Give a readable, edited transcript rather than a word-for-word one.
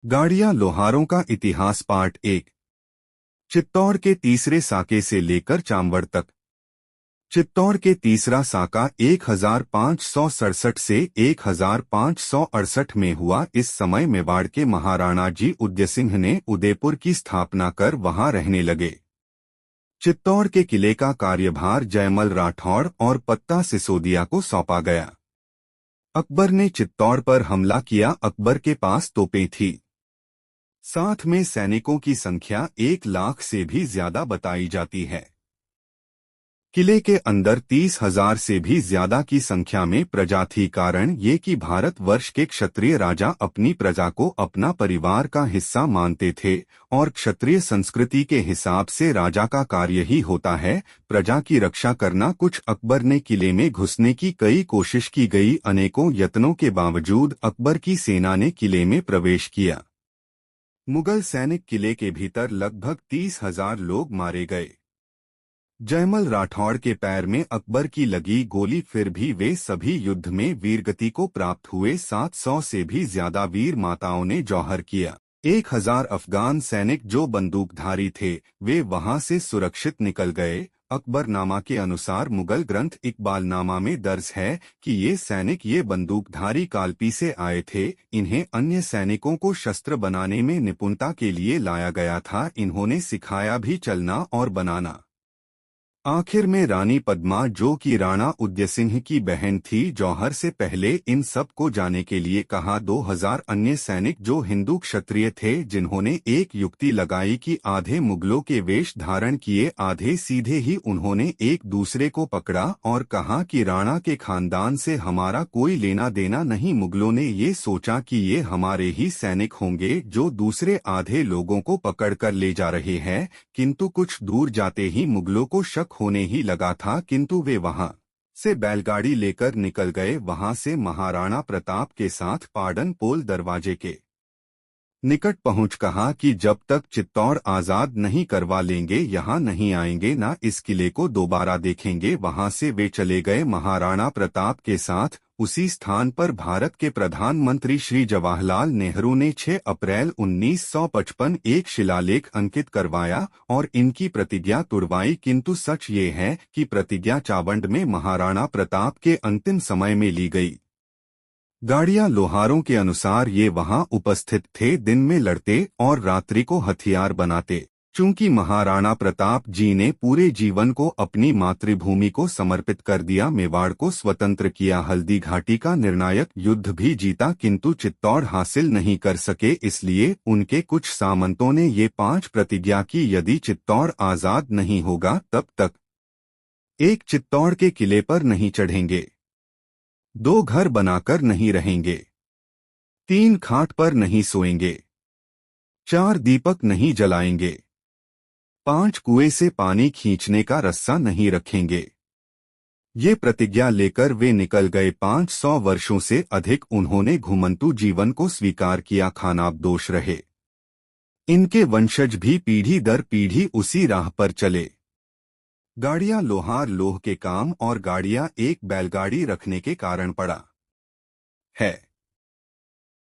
गाड़ियां लोहारों का इतिहास पार्ट 1। चित्तौड़ के तीसरे साके से लेकर चांवड़ तक। चित्तौड़ के तीसरा साका 1567 से 1568 में हुआ। इस समय मेवाड़ के महाराणा जी उदयसिंह ने उदयपुर की स्थापना कर वहां रहने लगे। चित्तौड़ के किले का कार्यभार जयमल राठौड़ और पत्ता सिसोदिया को सौंपा गया। अकबर ने चित्तौड़ पर हमला किया। अकबर के पास तोपें थी, साथ में सैनिकों की संख्या 1 लाख से भी ज्यादा बताई जाती है। किले के अंदर 30,000 से भी ज्यादा की संख्या में प्रजा थी। कारण ये कि भारतवर्ष के क्षत्रिय राजा अपनी प्रजा को अपना परिवार का हिस्सा मानते थे और क्षत्रिय संस्कृति के हिसाब से राजा का कार्य ही होता है प्रजा की रक्षा करना। कुछ अकबर ने किले में घुसने की कई कोशिश की गई। अनेकों यत्नों के बावजूद अकबर की सेना ने किले में प्रवेश किया। मुगल सैनिक किले के भीतर लगभग 30,000 लोग मारे गए। जयमल राठौड़ के पैर में अकबर की लगी गोली, फिर भी वे सभी युद्ध में वीरगति को प्राप्त हुए। 700 से भी ज्यादा वीर माताओं ने जौहर किया। 1,000 अफगान सैनिक जो बंदूकधारी थे वे वहां से सुरक्षित निकल गए। अकबरनामा के अनुसार मुगल ग्रंथ इकबालनामा में दर्ज है कि ये बंदूकधारी कालपी से आए थे। इन्हें अन्य सैनिकों को शस्त्र बनाने में निपुणता के लिए लाया गया था। इन्होंने सिखाया भी चलना और बनाना। आखिर में रानी पद्मा, जो कि राणा उदयसिंह की बहन थी, जौहर से पहले इन सब को जाने के लिए कहा। 2,000 अन्य सैनिक जो हिंदू क्षत्रिय थे, जिन्होंने एक युक्ति लगाई कि आधे मुगलों के वेश धारण किए, आधे सीधे ही। उन्होंने एक दूसरे को पकड़ा और कहा कि राणा के खानदान से हमारा कोई लेना देना नहीं। मुगलों ने ये सोचा कि ये हमारे ही सैनिक होंगे जो दूसरे आधे लोगों को पकड़ कर ले जा रहे हैं, किंतु कुछ दूर जाते ही मुगलों को शक होने ही लगा था। किंतु वे वहां से बैलगाड़ी लेकर निकल गए। वहां से महाराणा प्रताप के साथ पाडन पोल दरवाजे के निकट पहुंच कहा कि जब तक चित्तौड़ आजाद नहीं करवा लेंगे यहाँ नहीं आएंगे, ना इस किले को दोबारा देखेंगे। वहां से वे चले गए महाराणा प्रताप के साथ। उसी स्थान पर भारत के प्रधानमंत्री श्री जवाहरलाल नेहरू ने 6 अप्रैल 1955 एक शिलालेख अंकित करवाया और इनकी प्रतिज्ञा तुड़वाई। किंतु सच ये है कि प्रतिज्ञा चावंड में महाराणा प्रताप के अंतिम समय में ली गई। गाड़ियां लोहारों के अनुसार ये वहां उपस्थित थे, दिन में लड़ते और रात्रि को हथियार बनाते। चूंकि महाराणा प्रताप जी ने पूरे जीवन को अपनी मातृभूमि को समर्पित कर दिया, मेवाड़ को स्वतंत्र किया, हल्दी घाटी का निर्णायक युद्ध भी जीता, किंतु चित्तौड़ हासिल नहीं कर सके। इसलिए उनके कुछ सामंतों ने ये 5 प्रतिज्ञा की, यदि चित्तौड़ आजाद नहीं होगा तब तक 1 चित्तौड़ के किले पर नहीं चढ़ेंगे, 2 घर बनाकर नहीं रहेंगे, 3 खाट पर नहीं सोएंगे, 4 दीपक नहीं जलाएंगे, 5 कुएं से पानी खींचने का रस्सा नहीं रखेंगे। ये प्रतिज्ञा लेकर वे निकल गए। 500 वर्षों से अधिक उन्होंने घुमंतु जीवन को स्वीकार किया, खानाबदोश रहे। इनके वंशज भी पीढ़ी दर पीढ़ी उसी राह पर चले। गाड़ियां लोहार लोह के काम और गाड़ियां एक बैलगाड़ी रखने के कारण पड़ा है।